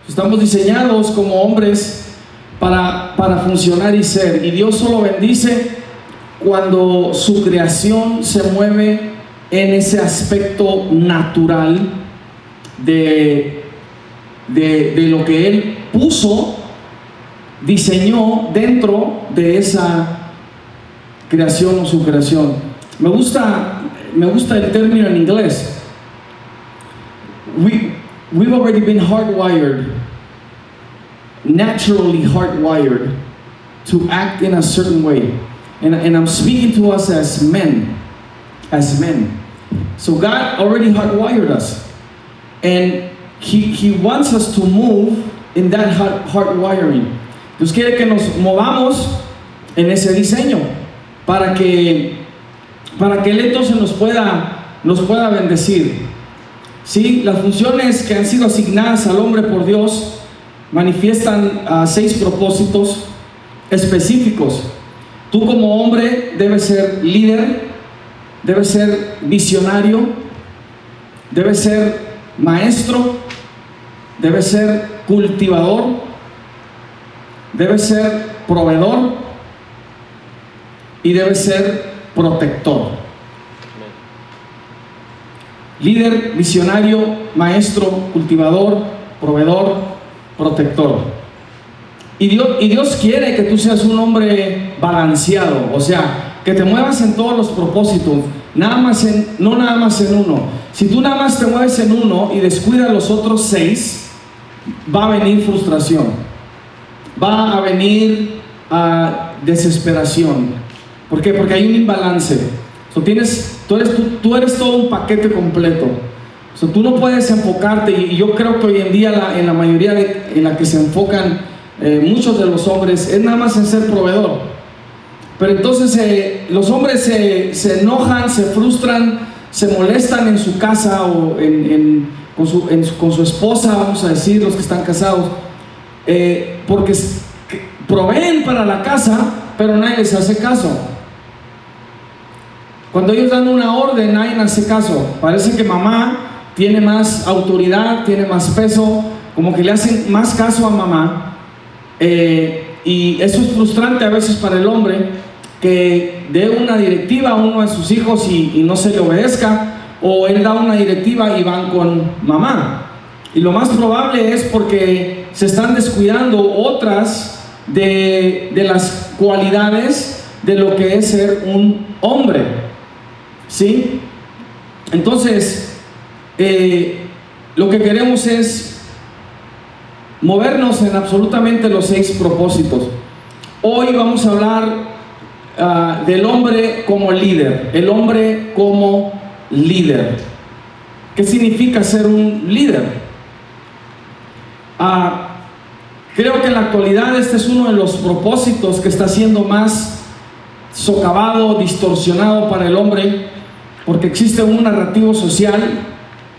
Estamos diseñados como hombres para funcionar y ser. Y Dios solo bendice cuando su creación se mueve en ese aspecto natural de lo que Él puso, diseñó dentro de esa creación o su creación. Me gusta el término en inglés. We've already been hardwired, naturally hardwired, to act in a certain way. And I'm speaking to us as men. So God already hardwired us. And He wants us to move in that hardwiring. Dios quiere que nos movamos en ese diseño para que Él entonces nos pueda bendecir. ¿Sí? Las funciones que han sido asignadas al hombre por Dios manifiestan 6 propósitos específicos. Tú como hombre debes ser líder, debes ser visionario, debes ser maestro, debes ser cultivador, debes ser proveedor y debes ser protector. Líder, visionario, maestro, cultivador, proveedor, protector. Y Dios quiere que tú seas un hombre balanceado, o sea, que te muevas en todos los propósitos, no nada más en uno. Si tú nada más te mueves en uno y descuidas los otros 6, va a venir frustración, va a venir desesperación. ¿Por qué? Porque hay un imbalance. Tú eres todo un paquete completo. Tú no puedes enfocarte, y yo creo que hoy en día en la mayoría en la que se enfocan muchos de los hombres es nada más en ser proveedor. Pero entonces los hombres se enojan, se frustran, se molestan en su casa o con su esposa, vamos a decir, los que están casados, porque proveen para la casa, pero nadie les hace caso. Cuando ellos dan una orden, nadie hace caso. Parece que mamá tiene más autoridad, tiene más peso, como que le hacen más caso a mamá. Y eso es frustrante a veces para el hombre, que dé una directiva a uno de sus hijos y no se le obedezca, o él da una directiva y van con mamá. Y lo más probable es porque se están descuidando otras de las cualidades de lo que es ser un hombre. ¿Sí? Entonces, lo que queremos es movernos en absolutamente los 6 propósitos. Hoy vamos a hablar del hombre como líder. El hombre como líder. ¿Qué significa ser un líder? Creo que en la actualidad este es uno de los propósitos que está siendo más socavado, distorsionado para el hombre, porque existe un narrativo social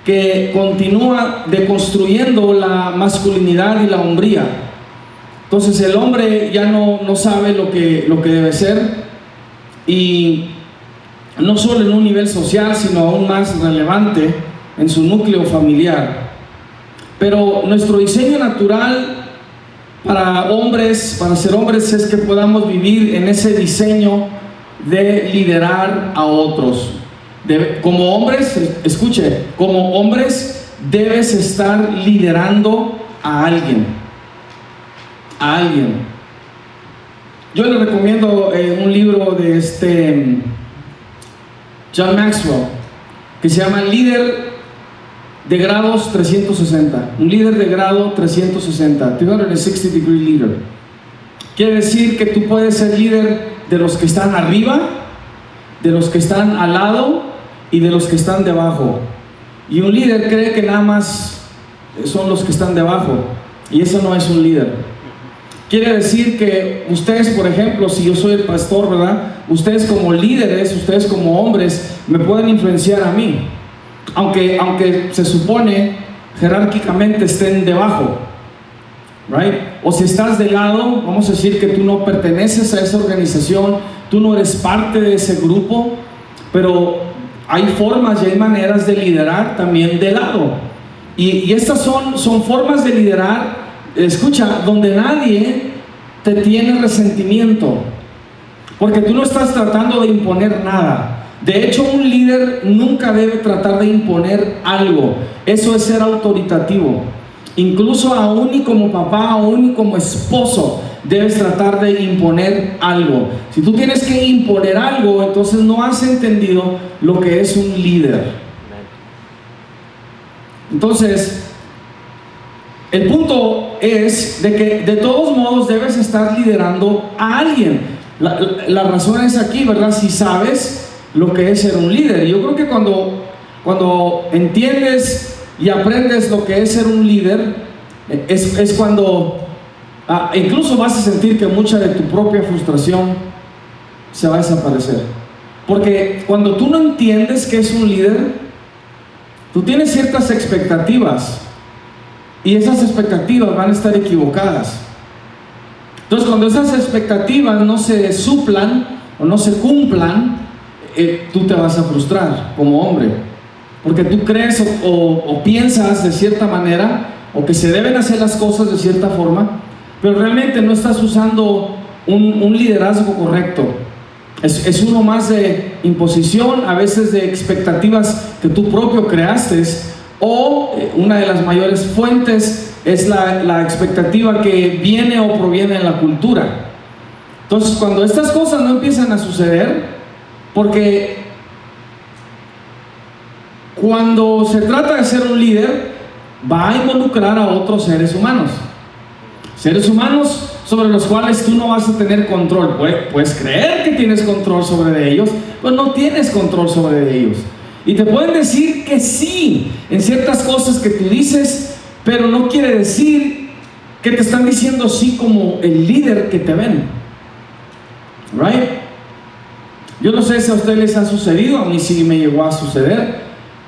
que continúa deconstruyendo la masculinidad y la hombría. Entonces el hombre ya no sabe lo que debe ser, y no solo en un nivel social, sino aún más relevante en su núcleo familiar. Pero nuestro diseño natural para ser hombres, es que podamos vivir en ese diseño de liderar a otros. Como hombres, escuche, como hombres debes estar liderando a alguien. Yo le recomiendo un libro de John Maxwell, que se llama Líder de grados 360. Un líder de grado 360, 360 degree leader. Quiere decir que tú puedes ser líder de los que están arriba, de los que están al lado y de los que están debajo. Y un líder cree que nada más son los que están debajo, y eso no es un líder. Quiere decir que ustedes, por ejemplo, si yo soy el pastor, ¿verdad? Ustedes como líderes, ustedes como hombres, me pueden influenciar a mí, aunque se supone jerárquicamente estén debajo, right? O si estás de lado, vamos a decir que tú no perteneces a esa organización, tú no eres parte de ese grupo, pero hay formas y hay maneras de liderar también de lado. Y estas son formas de liderar, escucha, donde nadie te tiene resentimiento, porque tú no estás tratando de imponer nada. De hecho, un líder nunca debe tratar de imponer algo. Eso es ser autoritativo. Incluso aún y como papá, aún y como esposo, debes tratar de imponer algo. Si tú tienes que imponer algo, entonces no has entendido lo que es un líder. Entonces, el punto es de que de todos modos debes estar liderando a alguien. La razón es aquí, ¿verdad? Si sabes lo que es ser un líder. Yo creo que cuando entiendes y aprendes lo que es ser un líder, es cuando incluso vas a sentir que mucha de tu propia frustración se va a desaparecer. Porque cuando tú no entiendes qué es un líder, tú tienes ciertas expectativas y esas expectativas van a estar equivocadas. Entonces, cuando esas expectativas no se suplan o no se cumplan, tú te vas a frustrar como hombre, porque tú crees o piensas de cierta manera, o que se deben hacer las cosas de cierta forma, pero realmente no estás usando un liderazgo correcto. Es uno más de imposición, a veces de expectativas que tú propio creaste, o una de las mayores fuentes es la expectativa que viene o proviene de la cultura. Entonces, cuando estas cosas no empiezan a suceder, porque cuando se trata de ser un líder, va a involucrar a otros seres humanos sobre los cuales tú no vas a tener control. Puedes creer que tienes control sobre ellos, pero no tienes control sobre ellos. Y te pueden decir que sí en ciertas cosas que tú dices, pero no quiere decir que te están diciendo sí como el líder que te ven. Right? Yo no sé si a ustedes les ha sucedido, a mí sí me llegó a suceder.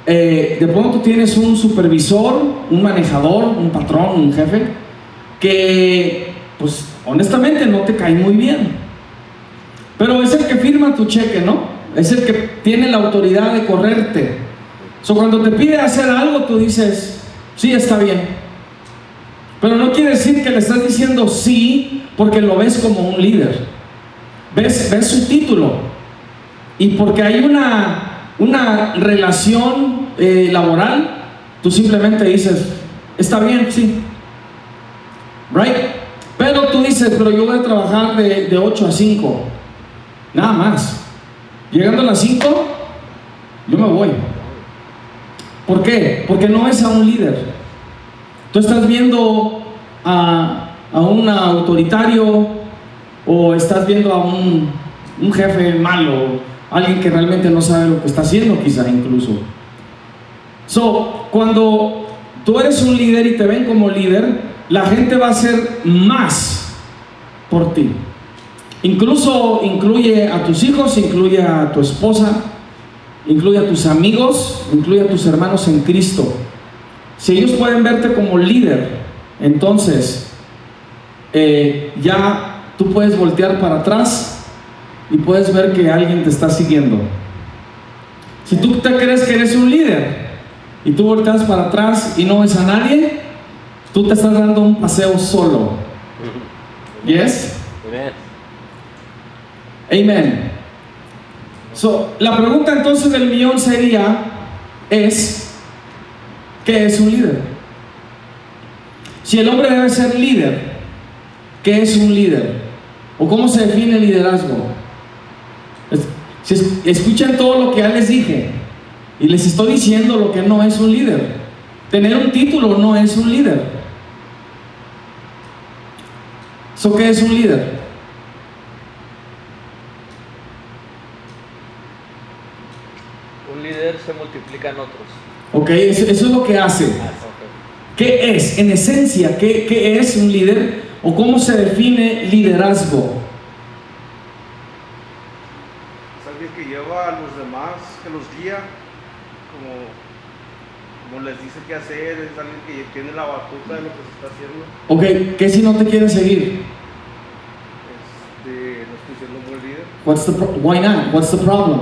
De pronto tienes un supervisor, un manejador, un patrón, un jefe, que pues honestamente no te cae muy bien, pero es el que firma tu cheque, ¿no? Es el que tiene la autoridad de correrte. Cuando te pide hacer algo, tú dices, sí, está bien, pero no quiere decir que le estás diciendo sí porque lo ves como un líder. Ves su título, y porque hay una relación laboral, tú simplemente dices, está bien, sí. Right? Pero tú dices, pero yo voy a trabajar de 8 a 5, nada más. Llegando a las 5, yo me voy. ¿Por qué? Porque no es a un líder. Tú estás viendo a un autoritario, o estás viendo a un jefe malo, alguien que realmente no sabe lo que está haciendo, quizá incluso. Cuando tú eres un líder y te ven como líder, la gente va a hacer más por ti. Incluso incluye a tus hijos, incluye a tu esposa, incluye a tus amigos, incluye a tus hermanos en Cristo. Si ellos pueden verte como líder, entonces ya tú puedes voltear para atrás y puedes ver que alguien te está siguiendo. Si tú te crees que eres un líder y tú volteas para atrás y no ves a nadie, tú te estás dando un paseo solo. ¿Yes? Amen. La pregunta entonces del millón sería, ¿qué es un líder? Si el hombre debe ser líder, ¿qué es un líder? ¿O cómo se define el liderazgo? Si escuchan todo lo que ya les dije, y les estoy diciendo lo que no es un líder. Tener un título no es un líder. ¿Qué es un líder? Un líder se multiplica en otros. Ok, eso es lo que hace. Okay. ¿Qué es? En esencia, ¿qué es un líder? ¿O cómo se define liderazgo? Es alguien que lleva a los demás, que los guía, como les dice qué hacer, es alguien que tiene la batuta de lo que se está haciendo. Ok, ¿qué si no te quieren seguir? No estoy siendo un buen líder. Why not? What's the problem?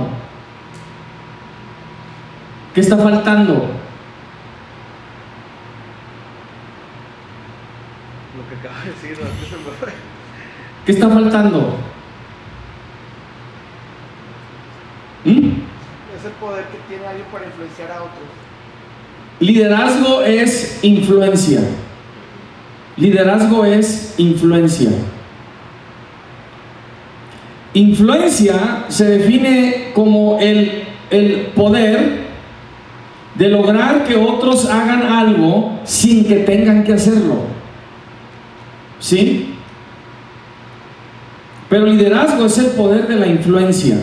¿Qué está faltando? Lo que acaba de decir, ¿no? ¿Qué está faltando? Es el poder que tiene alguien para influenciar a otros. Liderazgo es influencia. Liderazgo es influencia. Influencia se define como el poder de lograr que otros hagan algo sin que tengan que hacerlo. ¿Sí? Pero liderazgo es el poder de la influencia.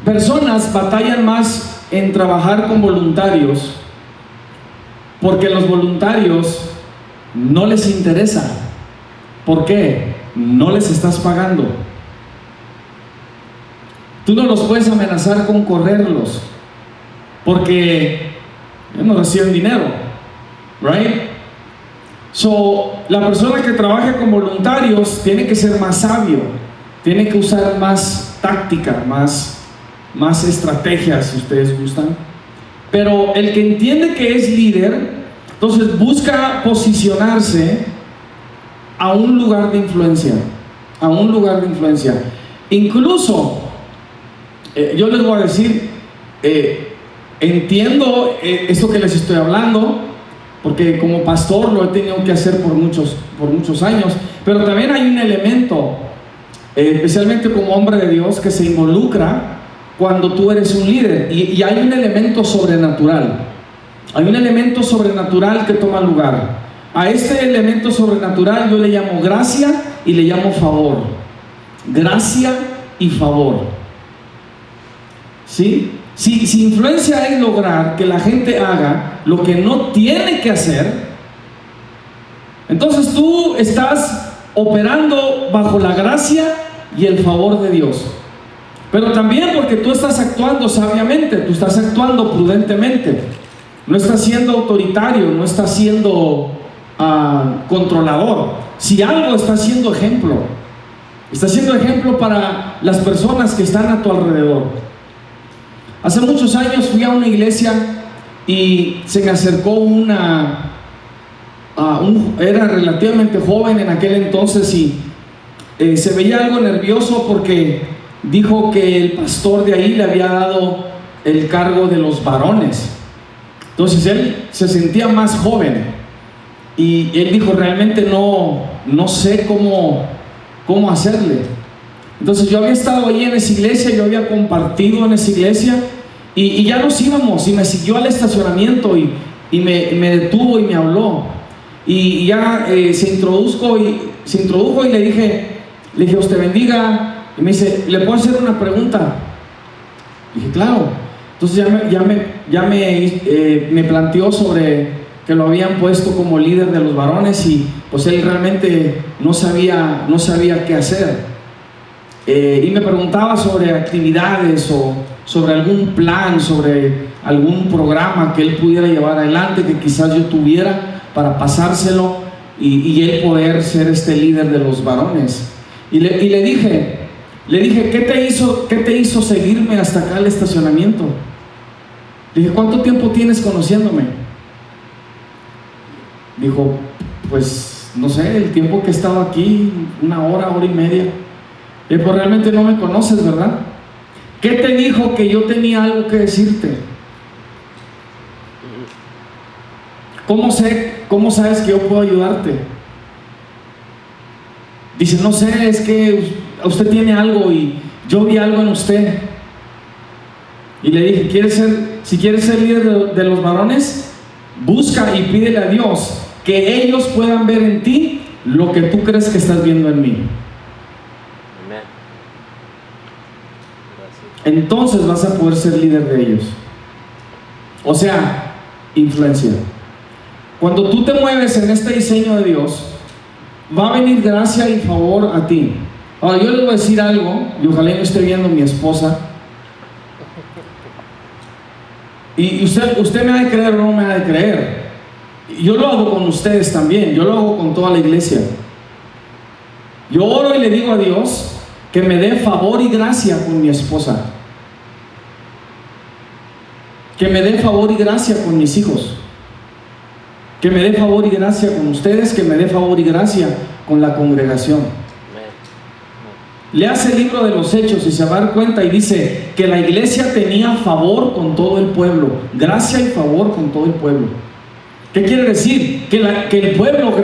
Personas batallan más en trabajar con voluntarios porque los voluntarios no les interesa. ¿Por qué? No les estás pagando. Tú no los puedes amenazar con correrlos porque no reciben dinero, right? So, la persona que trabaja con voluntarios tiene que ser más sabio, tiene que usar más táctica, más estrategias, si ustedes gustan. Pero el que entiende que es líder, entonces busca posicionarse a un lugar de influencia, a un lugar de influencia. Incluso, yo les voy a decir, entiendo esto que les estoy hablando, porque como pastor lo he tenido que hacer por muchos años, pero también hay un elemento, especialmente como hombre de Dios, que se involucra cuando tú eres un líder, y hay un elemento sobrenatural. Hay un elemento sobrenatural que toma lugar. A este elemento sobrenatural yo le llamo gracia y le llamo favor. Gracia y favor. ¿Sí? Si influencia es lograr que la gente haga lo que no tiene que hacer, entonces tú estás operando bajo la gracia y el favor de Dios. Pero también porque tú estás actuando sabiamente, tú estás actuando prudentemente. No estás siendo autoritario, no estás siendo controlador. Si algo, estás siendo ejemplo. Estás siendo ejemplo para las personas que están a tu alrededor. Hace muchos años fui a una iglesia y se me acercó era relativamente joven en aquel entonces y se veía algo nervioso porque dijo que el pastor de ahí le había dado el cargo de los varones. Entonces él se sentía más joven y él dijo, realmente no sé cómo hacerle. Entonces yo había estado ahí en esa iglesia, yo había compartido en esa iglesia y ya nos íbamos, y me siguió al estacionamiento y me detuvo y me habló y ya se introdujo y le dije, Dios te bendiga. Y me dice, ¿le puedo hacer una pregunta? Dije, claro. Entonces me planteó sobre que lo habían puesto como líder de los varones y pues él realmente no sabía qué hacer. Y me preguntaba sobre actividades o sobre algún plan, sobre algún programa que él pudiera llevar adelante, que quizás yo tuviera para pasárselo y él poder ser este líder de los varones. Y le dije, ¿qué te hizo seguirme hasta acá al estacionamiento? Le dije, ¿cuánto tiempo tienes conociéndome? Dijo, pues no sé, el tiempo que he estado aquí, 1 hora, 1 hora y media. Le dije, pues realmente no me conoces, ¿verdad? ¿Qué te dijo que yo tenía algo que decirte? ¿Cómo sabes que yo puedo ayudarte? Dice, no sé, es que usted tiene algo y yo vi algo en usted. Y le dije, si quieres ser líder de los varones, busca y pídele a Dios que ellos puedan ver en ti lo que tú crees que estás viendo en mí. Amén. Entonces vas a poder ser líder de ellos. O sea, influencia. Cuando tú te mueves en este diseño de Dios, va a venir gracia y favor a ti. Ahora yo les voy a decir algo, y ojalá no esté viendo mi esposa. Y usted me ha de creer o no me ha de creer. Yo lo hago con ustedes también, yo lo hago con toda la iglesia. Yo oro y le digo a Dios que me dé favor y gracia con mi esposa. que me dé favor y gracia con mis hijos, que me dé favor y gracia con ustedes, que me dé favor y gracia con la congregación. Leas el libro de los Hechos y se va a dar cuenta, y dice que la iglesia tenía favor con todo el pueblo, gracia y favor con todo el pueblo. ¿Qué quiere decir? Que el pueblo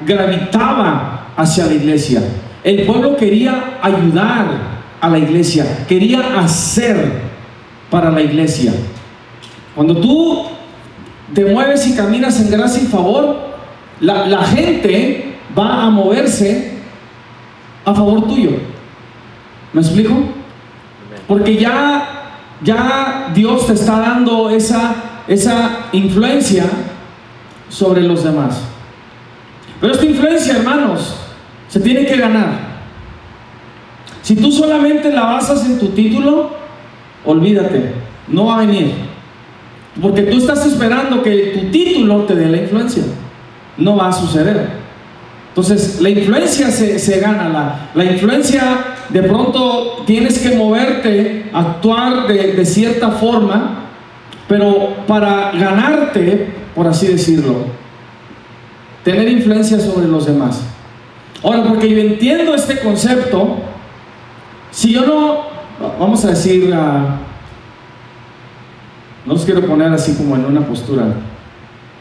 gravitaba hacia la iglesia. El pueblo quería ayudar a la iglesia, quería hacer para la iglesia. Cuando tú te mueves y caminas en gracia y favor, la gente va a moverse a favor tuyo. ¿Me explico? Porque ya Dios te está dando esa influencia sobre los demás. Pero esta influencia, hermanos, se tiene que ganar. Si tú solamente la basas en tu título, olvídate, no va a venir. Porque tú estás esperando que tu título te dé la influencia. No va a suceder. Entonces, la influencia se gana. La influencia, de pronto tienes que moverte, actuar de cierta forma, pero para ganarte, por así decirlo, tener influencia sobre los demás. Ahora, porque yo entiendo este concepto, si yo no, vamos a decir, no los quiero poner así como en una postura,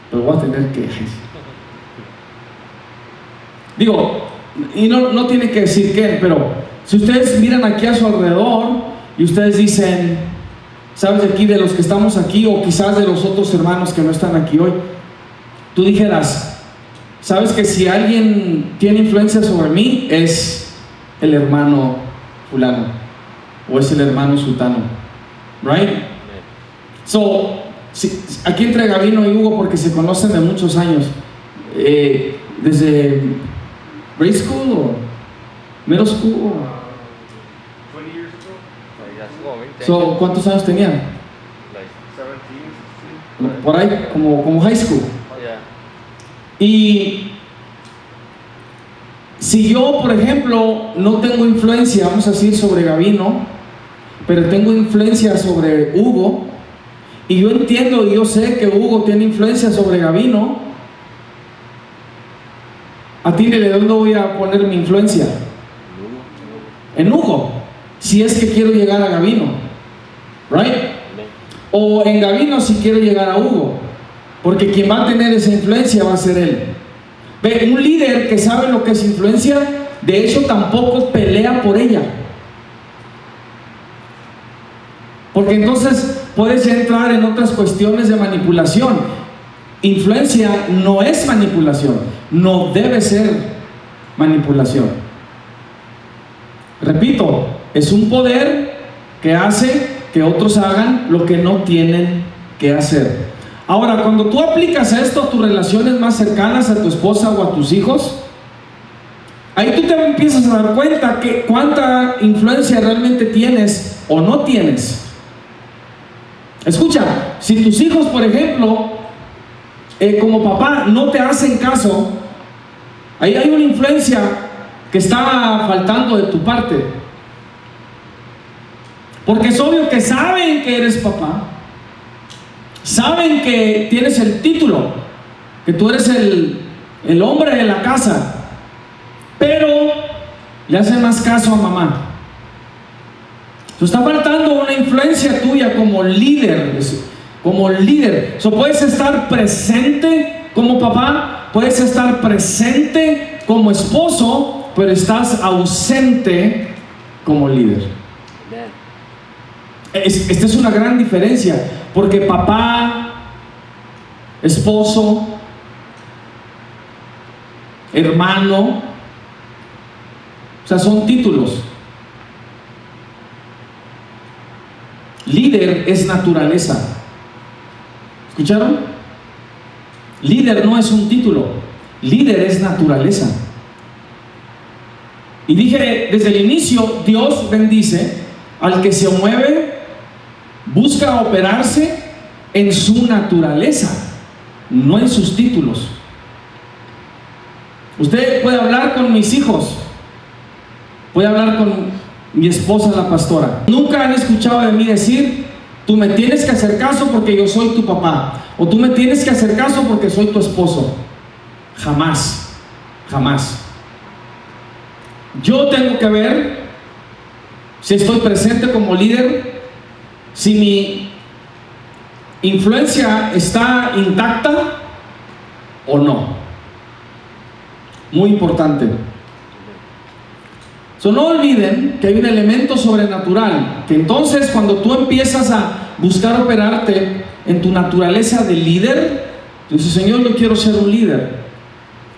pero voy a tener que... Digo, y no tiene que decir qué, pero si ustedes miran aquí a su alrededor y ustedes dicen, ¿sabes de aquí, de los que estamos aquí, o quizás de los otros hermanos que no están aquí hoy? Tú dijeras, ¿sabes que si alguien tiene influencia sobre mí, es el hermano fulano, o es el hermano sultano? Right? So, aquí entre Gavino y Hugo, porque se conocen de muchos años, desde grade school o middle school, 20 years ago. so, ¿cuántos años tenían? 17, 16. Por ahí, como high school. Y si yo, por ejemplo, no tengo influencia, vamos a decir, sobre Gavino, pero tengo influencia sobre Hugo, y yo entiendo y yo sé que Hugo tiene influencia sobre Gavino, ¿a ti de dónde voy a poner mi influencia? En Hugo, si es que quiero llegar a Gavino, right? O en Gavino si quiero llegar a Hugo, porque quien va a tener esa influencia va a ser él. Ve, un líder que sabe lo que es influencia, de hecho tampoco pelea por ella, porque entonces puedes entrar en otras cuestiones de manipulación. Influencia no es manipulación, no debe ser manipulación. Repito, es un poder que hace que otros hagan lo que no tienen que hacer. Ahora, cuando tú aplicas esto a tus relaciones más cercanas, a tu esposa o a tus hijos, ahí tú te empiezas a dar cuenta que cuánta influencia realmente tienes o no tienes. Escucha, si tus hijos, por ejemplo, como papá, no te hacen caso, ahí hay una influencia que está faltando de tu parte. Porque es obvio que saben que eres papá, saben que tienes el título, que tú eres el hombre de la casa, pero le hacen más caso a mamá. Está faltando una influencia tuya como líder. So, puedes estar presente como papá, puedes estar presente como esposo, pero estás ausente como líder. Esta es una gran diferencia, porque papá, esposo, hermano, o sea, son títulos. Líder es naturaleza. ¿Escucharon? Líder no es un título, líder es naturaleza. Y dije desde el inicio, Dios bendice al que se mueve, busca operarse en su naturaleza, no en sus títulos. Usted puede hablar con mis hijos, puede hablar con mi esposa, la pastora. Nunca han escuchado de mí decir, tú me tienes que hacer caso porque yo soy tu papá, o tú me tienes que hacer caso porque soy tu esposo. Jamás, jamás. Yo tengo que ver si estoy presente como líder, si mi influencia está intacta o no. Muy importante. No olviden que hay un elemento sobrenatural, que entonces cuando tú empiezas a buscar operarte en tu naturaleza de líder, tú dices, Señor, yo quiero ser un líder,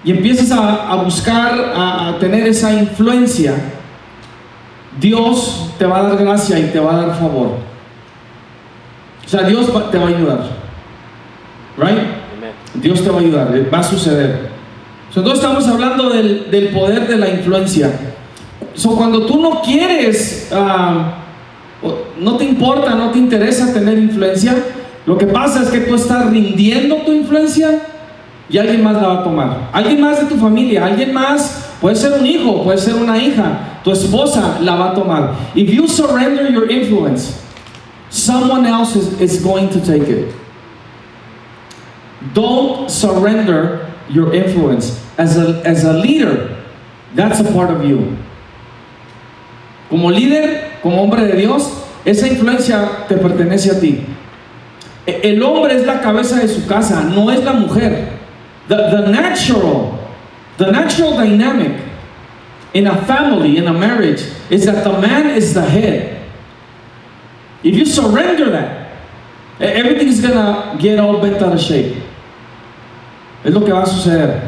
y empiezas a buscar a tener esa influencia, Dios te va a dar gracia y te va a dar favor. O sea, Dios te va a ayudar, right? Dios te va a ayudar, va a suceder. Entonces estamos hablando del poder de la influencia. Cuando tú no quieres, no te importa, no te interesa tener influencia, lo que pasa es que tú estás rindiendo tu influencia y alguien más la va a tomar. Alguien más de tu familia, alguien más, puede ser un hijo, puede ser una hija, tu esposa la va a tomar. If you surrender your influence, someone else is going to take it. Don't surrender your influence. As a leader, that's a part of you. Como líder, como hombre de Dios, esa influencia te pertenece a ti. El hombre es la cabeza de su casa, no es la mujer. The natural dynamic in a family, in a marriage, is that the man is the head. If you surrender that, everything's gonna get all bent out of shape. Es lo que va a suceder.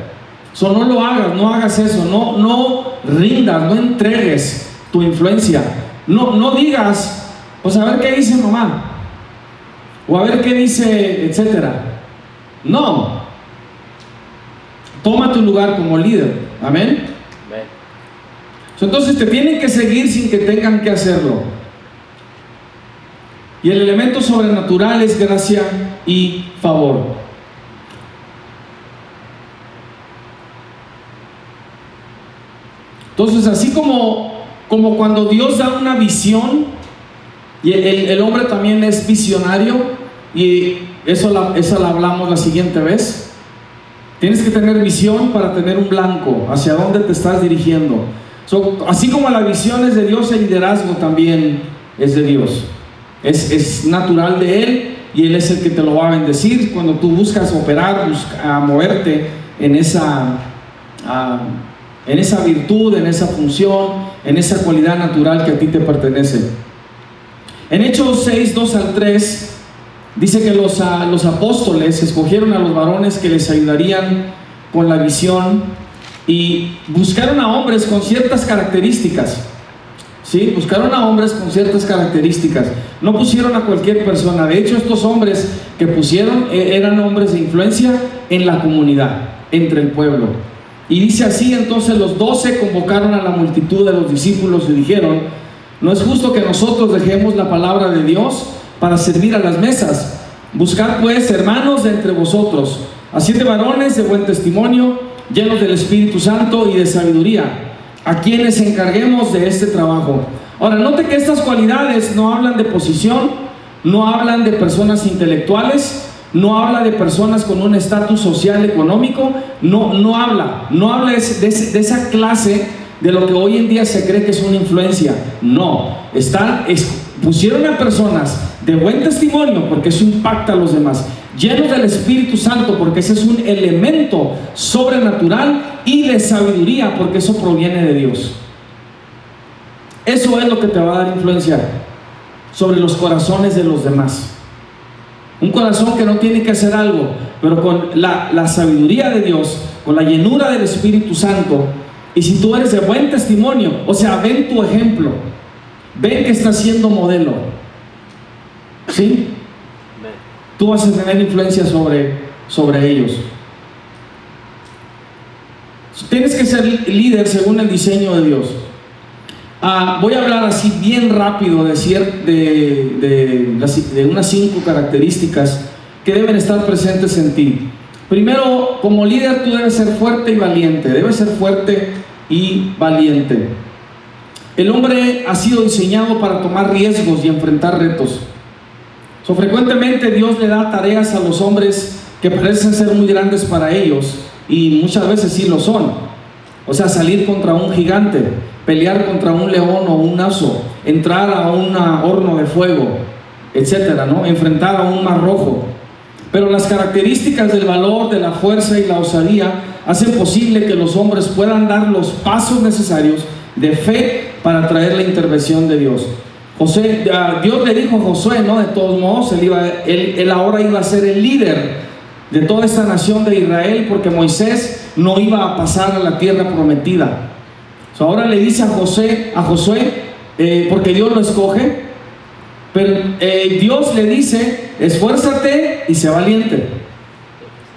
No lo hagas, no hagas eso, no rindas, no entregues tu influencia. No digas, pues a ver qué dice mamá, o a ver qué dice, etcétera. No. Toma tu lugar como líder. Amén. Entonces te tienen que seguir sin que tengan que hacerlo. Y el elemento sobrenatural es gracia y favor. Entonces, así como cuando Dios da una visión, y el hombre también es visionario, y esa la hablamos la siguiente vez. Tienes que tener visión para tener un blanco, hacia dónde te estás dirigiendo. Así como la visión es de Dios, el liderazgo también es de Dios. Es natural de Él, y Él es el que te lo va a bendecir cuando tú buscas operar, moverte en esa virtud, en esa función, en esa cualidad natural que a ti te pertenece. En Hechos 6, 2 al 3, dice que los apóstoles escogieron a los varones que les ayudarían con la visión, y buscaron a hombres con ciertas características. ¿Sí? Buscaron a hombres con ciertas características. No pusieron a cualquier persona. De hecho, estos hombres que pusieron eran hombres de influencia en la comunidad, entre el pueblo. Y dice así: entonces los 12 convocaron a la multitud de los discípulos y dijeron: no es justo que nosotros dejemos la palabra de Dios para servir a las mesas. Buscad pues, hermanos, de entre vosotros a 7 varones de buen testimonio, llenos del Espíritu Santo y de sabiduría, a quienes encarguemos de este trabajo. Ahora, note que estas cualidades no hablan de posición, no hablan de personas intelectuales, no habla de personas con un estatus social, económico, no habla de esa clase de lo que hoy en día se cree que es una influencia. No, pusieron a personas de buen testimonio, porque eso impacta a los demás, llenos del Espíritu Santo, porque ese es un elemento sobrenatural, y de sabiduría, porque eso proviene de Dios. Eso es lo que te va a dar influencia sobre los corazones de los demás. Un corazón que no tiene que hacer algo, pero con la sabiduría de Dios, con la llenura del Espíritu Santo. Y si tú eres de buen testimonio, o sea, ven tu ejemplo, ven que estás siendo modelo, ¿sí? Tú vas a tener influencia sobre ellos. Tienes que ser líder según el diseño de Dios. Voy a hablar así bien rápido de unas 5 características que deben estar presentes en ti. Primero, como líder tú debes ser fuerte y valiente. Debes ser fuerte y valiente. El hombre ha sido diseñado para tomar riesgos y enfrentar retos. So, frecuentemente Dios le da tareas a los hombres que parecen ser muy grandes para ellos, y muchas veces sí lo son. O sea, salir contra un gigante, pelear contra un león o un oso, entrar a un horno de fuego, etcétera, ¿no? Enfrentar a un mar rojo. Pero las características del valor, de la fuerza y la osadía hacen posible que los hombres puedan dar los pasos necesarios de fe para traer la intervención de Dios. Dios le dijo a Josué, ¿no? De todos modos, él ahora iba a ser el líder de toda esta nación de Israel, porque Moisés no iba a pasar a la tierra prometida. Ahora le dice a Josué, porque Dios lo escoge, pero Dios le dice: esfuérzate y sé valiente,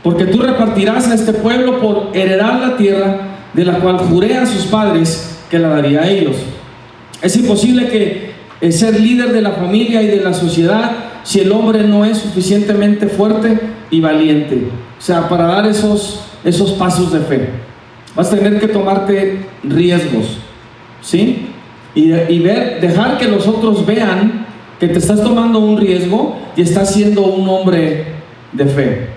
porque tú repartirás a este pueblo por heredar la tierra de la cual juré a sus padres que la daría a ellos. Es imposible que ser líder de la familia y de la sociedad si el hombre no es suficientemente fuerte y valiente, o sea, para dar esos pasos de fe. Vas a tener que tomarte riesgos, ¿sí? Y dejar que los otros vean que te estás tomando un riesgo y estás siendo un hombre de fe.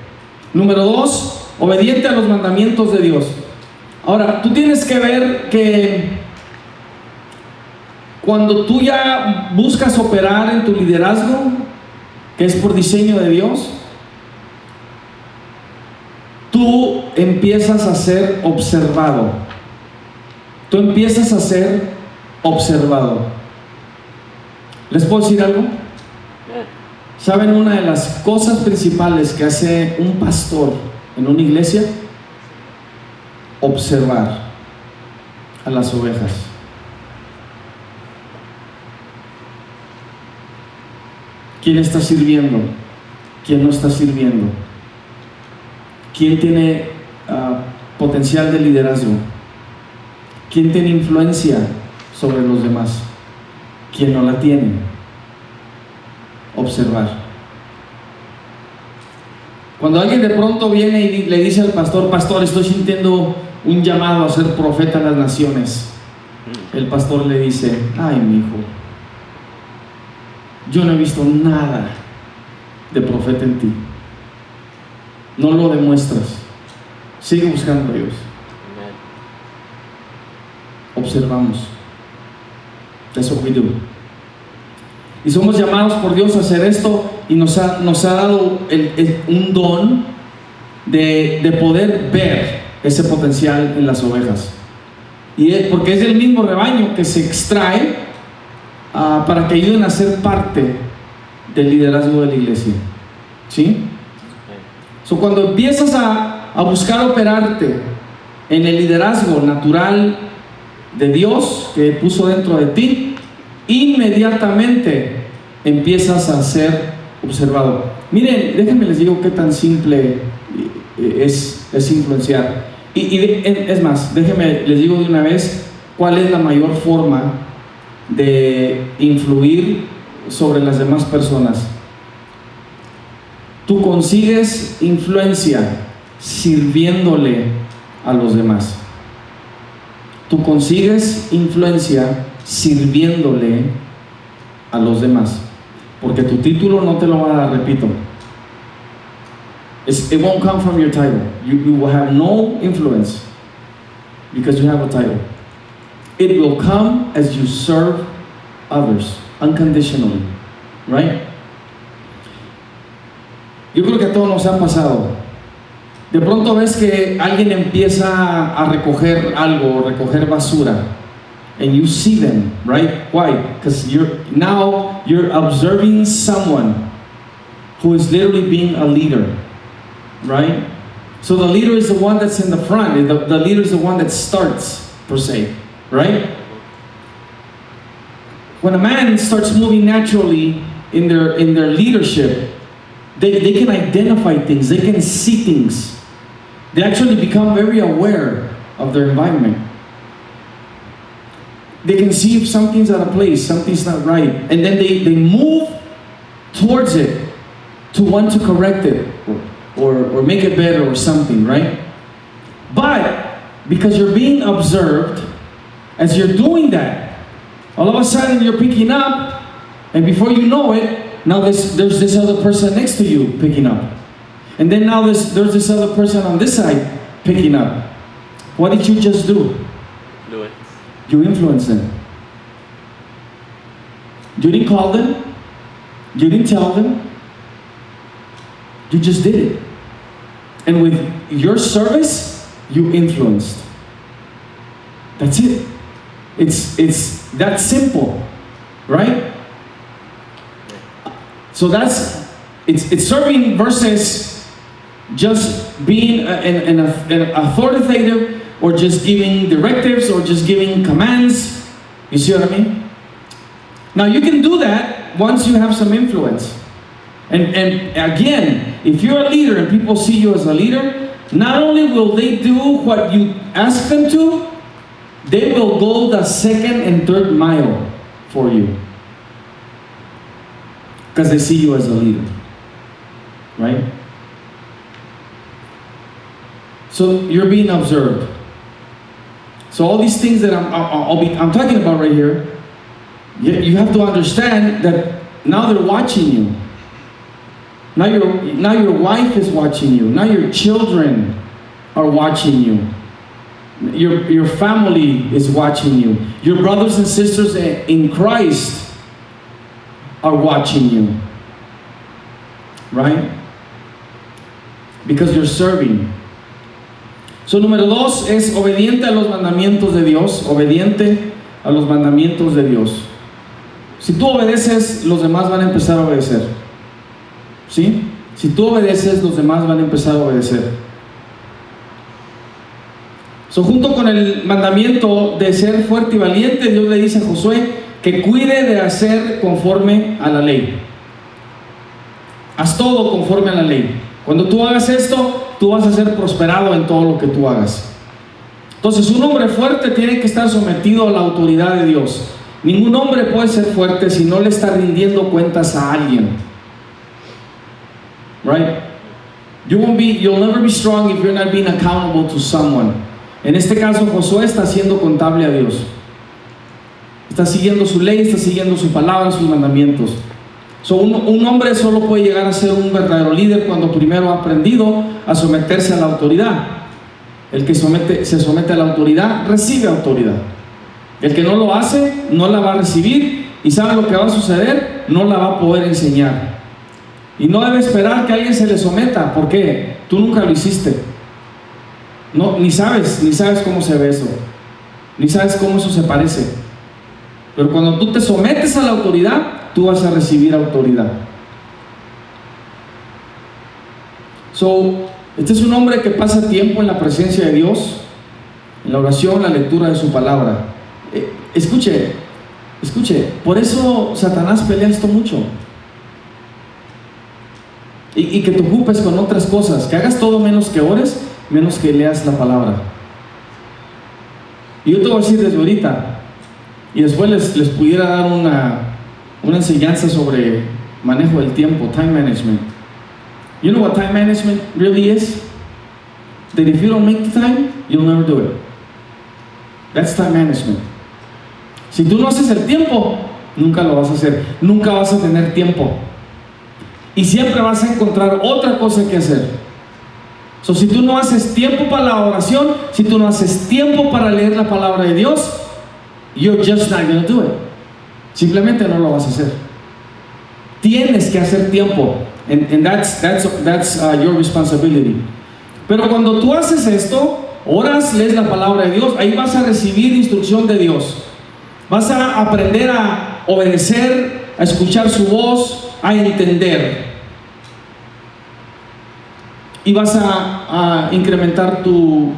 Número 2, obediente a los mandamientos de Dios. Ahora, tú tienes que ver que cuando tú ya buscas operar en tu liderazgo, que es por diseño de Dios, tú empiezas a ser observado. Tú empiezas a ser observado. ¿Les puedo decir algo? ¿Saben una de las cosas principales que hace un pastor en una iglesia? Observar a las ovejas. ¿Quién está sirviendo? ¿Quién no está sirviendo? ¿Quién tiene potencial de liderazgo? ¿Quién tiene influencia sobre los demás? ¿Quién no la tiene? Observar. Cuando alguien de pronto viene y le dice al pastor: pastor, estoy sintiendo un llamado a ser profeta de las naciones, el pastor le dice: ay, mi hijo, yo no he visto nada de profeta en ti, no lo demuestras, sigue buscando a Dios. Observamos. That's what we do. Y somos llamados por Dios a hacer esto, y nos ha dado un don de poder ver ese potencial en las ovejas. Porque es del mismo rebaño que se extrae para que ayuden a ser parte del liderazgo de la iglesia. ¿Sí? Cuando empiezas a buscar operarte en el liderazgo natural de Dios que puso dentro de ti, inmediatamente empiezas a ser observado. Miren, déjenme les digo qué tan simple es influenciar. Es más, déjenme les digo de una vez cuál es la mayor forma de influir sobre las demás personas. Tú consigues influencia sirviéndole a los demás. Tú consigues influencia sirviéndole a los demás, porque tu título no te lo va a dar, repito. It won't come from your title. You will have no influence because you have a title. It will come as you serve others unconditionally, right? Yo creo que a todos nos ha pasado. De pronto ves que alguien empieza a recoger algo, recoger basura, and you see them, right? Why? Because you're observing someone who is literally being a leader, right? So the leader is the one that's in the front. The leader is the one that starts, per se, right? When a man starts moving naturally in their leadership, they can identify things, they can see things. They actually become very aware of their environment. They can see if something's out of place, something's not right, and then they move towards it to want to correct it or make it better or something, right? But because you're being observed, as you're doing that, all of a sudden you're picking up, and before you know it, now there's this other person next to you picking up. And then now there's this other person on this side picking up. What did you just do? Do it. You influenced them. You didn't call them. You didn't tell them. You just did it. And with your service, you influenced. That's it. It's that simple, right? So it's serving versus just being an authoritative, or just giving directives, or just giving commands. You see what I mean? Now you can do that once you have some influence. And again, if you're a leader and people see you as a leader, not only will they do what you ask them to, they will go the second and third mile for you. Because they see you as a leader. Right? So you're being observed. So all these things that I'm talking about right here, you have to understand that now they're watching you. Now your wife is watching you. Now your children are watching you. Your family is watching you. Your brothers and sisters in Christ are watching you. Right? Because you're serving. So número 2 es obediente a los mandamientos de Dios. Obediente a los mandamientos de Dios. Si tú obedeces, los demás van a empezar a obedecer. ¿Sí? Si tú obedeces, los demás van a empezar a obedecer. So, junto con el mandamiento de ser fuerte y valiente, Dios le dice a Josué que cuide de hacer conforme a la ley. Haz todo conforme a la ley. Cuando tú hagas esto, tú vas a ser prosperado en todo lo que tú hagas. Entonces, un hombre fuerte tiene que estar sometido a la autoridad de Dios. Ningún hombre puede ser fuerte si no le está rindiendo cuentas a alguien. Right? You'll never be strong if you're not being accountable to someone. En este caso, Josué está siendo contable a Dios. Está siguiendo su ley, está siguiendo su palabra, sus mandamientos. So, un hombre solo puede llegar a ser un verdadero líder cuando primero ha aprendido a someterse a la autoridad. El que se somete a la autoridad recibe autoridad. El que no lo hace no la va a recibir, y sabe lo que va a suceder, no la va a poder enseñar. Y no debe esperar que alguien se le someta. ¿Por qué? Tú nunca lo hiciste. No, ni sabes cómo se ve eso, ni sabes cómo eso se parece. Pero cuando tú te sometes a la autoridad, tú vas a recibir autoridad. So, este es un hombre que pasa tiempo en la presencia de Dios, en la oración, la lectura de su palabra. Escuche, por eso Satanás pelea esto mucho. Y que te ocupes con otras cosas, que hagas todo menos que ores, menos que leas la palabra. Y yo te voy a decir desde ahorita, y después les pudiera dar una enseñanza sobre manejo del tiempo, time management. You know what time management really is? That if you don't make the time, you'll never do it. That's time management. Si tú no haces el tiempo, nunca lo vas a hacer. Nunca vas a tener tiempo. Y siempre vas a encontrar otra cosa que hacer. So, si tú no haces tiempo para la oración, si tú no haces tiempo para leer la palabra de Dios, you're just not going to do it. Simplemente no lo vas a hacer. Tienes que hacer tiempo. And that's your responsibility. Pero cuando tú haces esto, oras, lees la palabra de Dios, ahí vas a recibir instrucción de Dios. Vas a aprender a obedecer, a escuchar su voz, a entender. Y vas a incrementar tu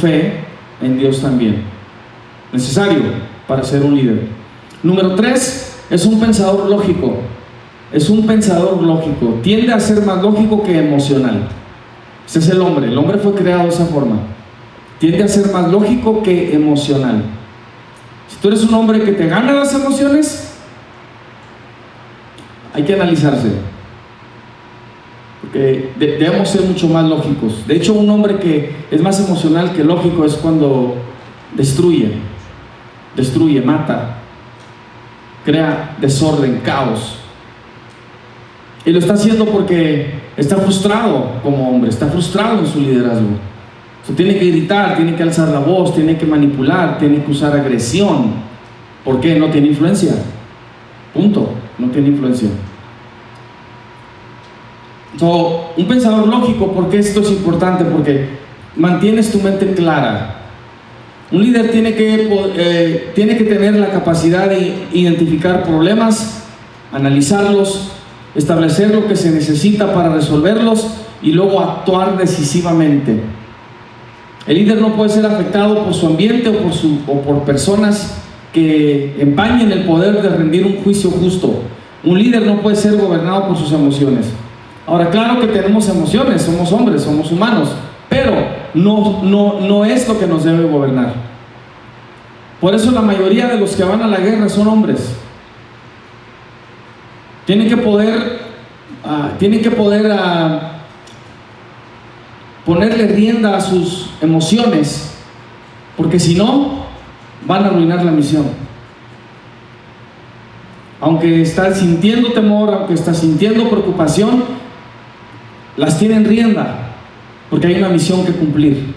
fe en Dios también. Necesario para ser un líder. Número 3, es un pensador lógico. Es un pensador lógico. Tiende a ser más lógico que emocional. Ese es el hombre. El hombre fue creado de esa forma. Tiende a ser más lógico que emocional. Si tú eres un hombre que te gana las emociones, hay que analizarse. Porque debemos ser mucho más lógicos. De hecho, un hombre que es más emocional que lógico es cuando destruye, mata, crea desorden, caos. Y lo está haciendo porque está frustrado como hombre, está frustrado en su liderazgo. Tiene que gritar, tiene que alzar la voz, tiene que manipular, tiene que usar agresión. ¿Por qué? No tiene influencia. Punto. No tiene influencia. Un pensador lógico, ¿por qué esto es importante? Porque mantienes tu mente clara. Un líder tiene que tener la capacidad de identificar problemas, analizarlos, establecer lo que se necesita para resolverlos y luego actuar decisivamente. El líder no puede ser afectado por su ambiente o por personas que empañen el poder de rendir un juicio justo. Un líder no puede ser gobernado por sus emociones. Ahora, claro que tenemos emociones, somos hombres, somos humanos, pero no es lo que nos debe gobernar. Por eso la mayoría de los que van a la guerra son hombres. Tienen que poder ponerle rienda a sus emociones, porque si no, van a arruinar la misión. Aunque estás sintiendo temor, aunque estás sintiendo preocupación, las tienen rienda, porque hay una misión que cumplir.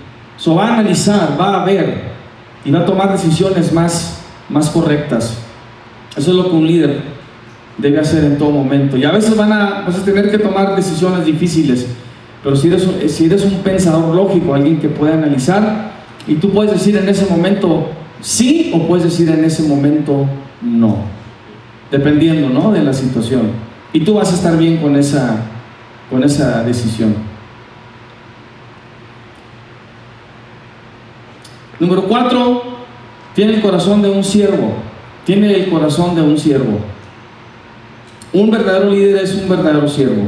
Va a analizar, va a ver y va a tomar decisiones más correctas. Eso es lo que un líder debe hacer en todo momento. Y a veces vas a tener que tomar decisiones difíciles, pero si eres un pensador lógico, alguien que puede analizar, y tú puedes decir en ese momento sí o puedes decir en ese momento no, dependiendo, ¿no?, de la situación. Y tú vas a estar bien con esa decisión. Número 4, tiene el corazón de un siervo. Tiene el corazón de un siervo. Un verdadero líder es un verdadero siervo.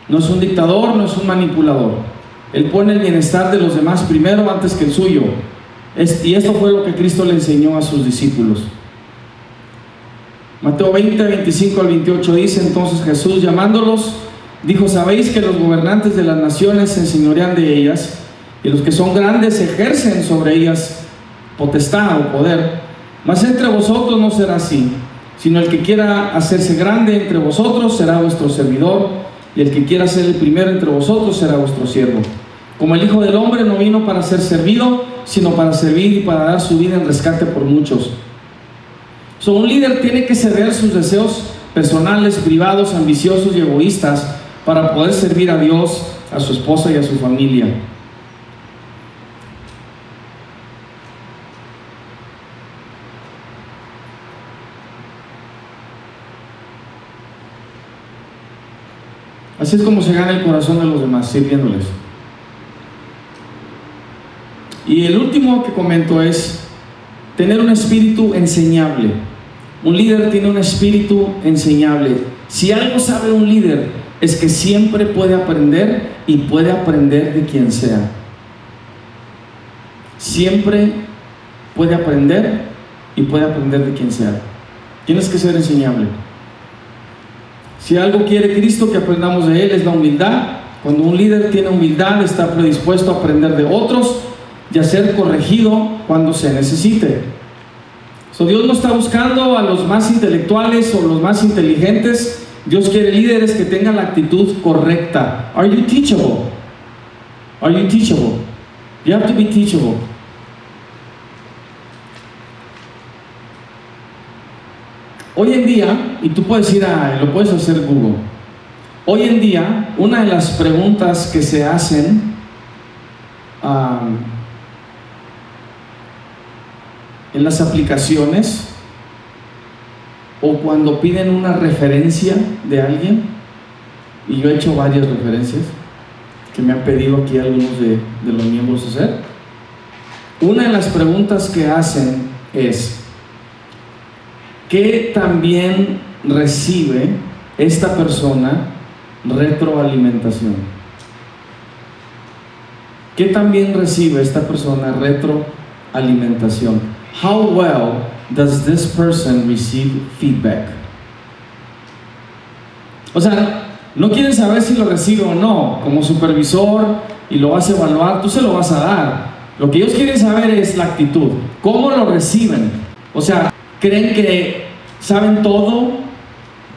No es un dictador, no es un manipulador. Él pone el bienestar de los demás primero antes que el suyo. Y esto fue lo que Cristo le enseñó a sus discípulos. Mateo 20, 25 al 28 dice: entonces Jesús, llamándolos, dijo: sabéis que los gobernantes de las naciones se enseñorean de ellas, y los que son grandes ejercen sobre ellas potestad o poder. Mas entre vosotros no será así, sino el que quiera hacerse grande entre vosotros será vuestro servidor, y el que quiera ser el primero entre vosotros será vuestro siervo. Como el Hijo del Hombre no vino para ser servido, sino para servir y para dar su vida en rescate por muchos. Un líder tiene que ceder sus deseos personales, privados, ambiciosos y egoístas para poder servir a Dios, a su esposa y a su familia. Así es como se gana el corazón de los demás, sirviéndoles. Y el último que comento es tener un espíritu enseñable. Un líder tiene un espíritu enseñable. Si algo sabe un líder, es que siempre puede aprender y puede aprender de quien sea. Siempre puede aprender y puede aprender de quien sea. Tienes que ser enseñable. Si algo quiere Cristo que aprendamos de Él, es la humildad. Cuando un líder tiene humildad, está predispuesto a aprender de otros y a ser corregido cuando se necesite. Dios no está buscando a los más intelectuales o los más inteligentes. Dios quiere líderes que tengan la actitud correcta. Are you teachable? Are you teachable? You have to be teachable. Hoy en día, y tú puedes lo puedes hacer Google. Hoy en día, una de las preguntas que se hacen en las aplicaciones o cuando piden una referencia de alguien, y yo he hecho varias referencias que me han pedido aquí algunos de los miembros hacer, una de las preguntas que hacen es: ¿qué también recibe esta persona retroalimentación? ¿Qué también recibe esta persona retroalimentación? How well does this person receive feedback? O sea, no quieren saber si lo recibe o no. Como supervisor y lo vas a evaluar, tú se lo vas a dar. Lo que ellos quieren saber es la actitud. ¿Cómo lo reciben? O sea, ¿creen que saben todo?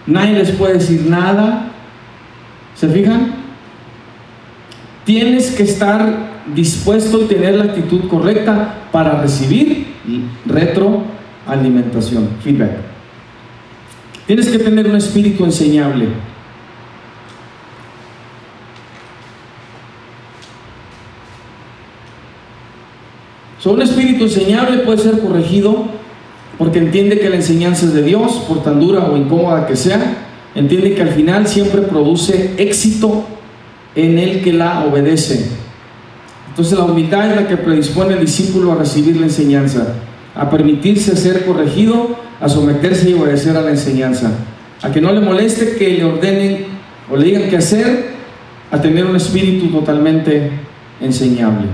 ¿Nadie les puede decir nada? ¿Se fijan? Tienes que estar dispuesto y tener la actitud correcta para recibir retroalimentación, feedback. Tienes que tener un espíritu enseñable. Un espíritu enseñable puede ser corregido porque entiende que la enseñanza es de Dios, por tan dura o incómoda que sea. Entiende que al final siempre produce éxito en el que la obedece. Entonces la humildad es la que predispone al discípulo a recibir la enseñanza, a permitirse ser corregido, a someterse y obedecer a la enseñanza, a que no le moleste que le ordenen o le digan qué hacer, a tener un espíritu totalmente enseñable.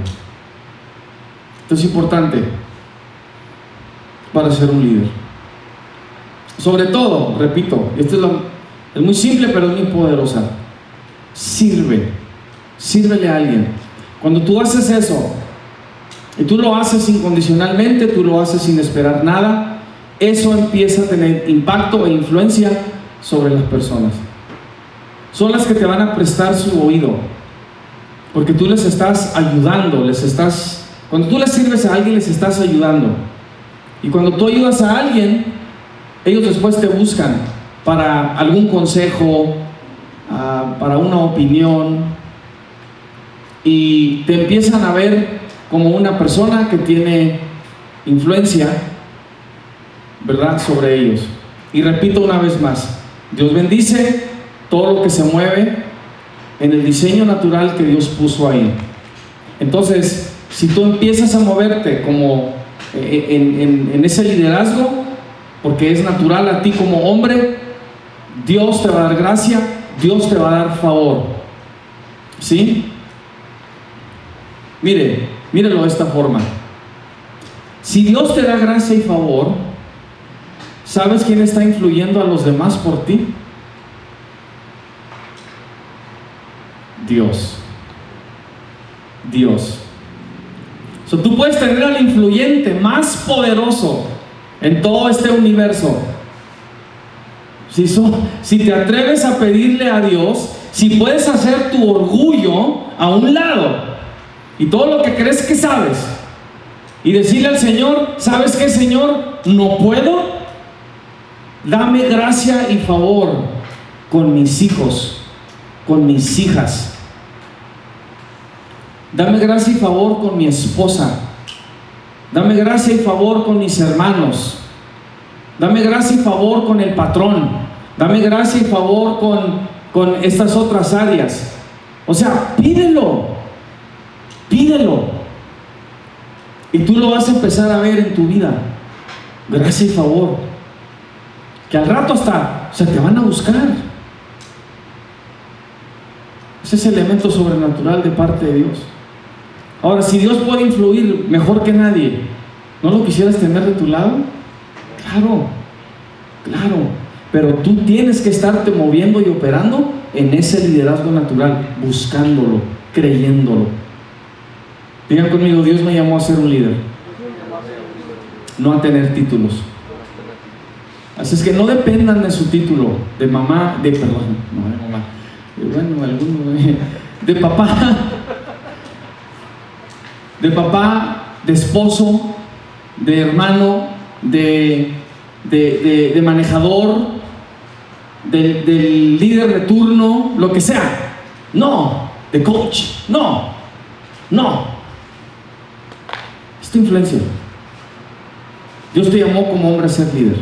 Esto es importante para ser un líder. Sobre todo, repito, esto es muy simple pero es muy poderosa. Sírvele a alguien. Cuando tú haces eso y tú lo haces incondicionalmente, tú lo haces sin esperar nada, eso empieza a tener impacto e influencia sobre las personas. Son las que te van a prestar su oído, porque tú les estás ayudando, cuando tú les sirves a alguien, les estás ayudando. Y cuando tú ayudas a alguien, ellos después te buscan para algún consejo, para una opinión, y te empiezan a ver como una persona que tiene influencia, ¿verdad?, sobre ellos. Y repito una vez más, Dios bendice todo lo que se mueve en el diseño natural que Dios puso ahí. Entonces, si tú empiezas a moverte como en ese liderazgo, porque es natural a ti como hombre, Dios te va a dar gracia, Dios te va a dar favor. ¿Sí? Mírelo de esta forma. Si Dios te da gracia y favor, ¿sabes quién está influyendo a los demás por ti? Dios. Tú puedes tener al influyente más poderoso en todo este universo. Si te atreves a pedirle a Dios, si puedes hacer tu orgullo a un lado y todo lo que crees que sabes y decirle al Señor, ¿sabes qué, Señor? No puedo. Dame gracia y favor con mis hijos, con mis hijas. Dame gracia y favor con mi esposa. Dame gracia y favor con mis hermanos. Dame gracia y favor con el patrón. Dame gracia y favor con estas otras áreas. O sea, pídelo. Y tú lo vas a empezar a ver en tu vida. Gracia y favor. Que al rato hasta te van a buscar. Ese es el elemento sobrenatural de parte de Dios. Ahora, si Dios puede influir mejor que nadie, ¿no lo quisieras tener de tu lado? Claro, pero tú tienes que estarte moviendo y operando en ese liderazgo natural, buscándolo, creyéndolo. Digan conmigo, Dios me llamó a ser un líder, no a tener títulos. Así es que no dependan de su título, de mamá, de papá, de esposo, de hermano, de manejador, del líder de turno, lo que sea. No, de coach. No. Es tu influencia. Dios te llamó como hombre a ser líder.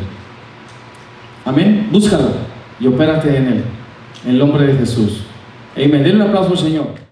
Amén. Búscalo y opérate en él. En el nombre de Jesús. Amén. Denle un aplauso al Señor.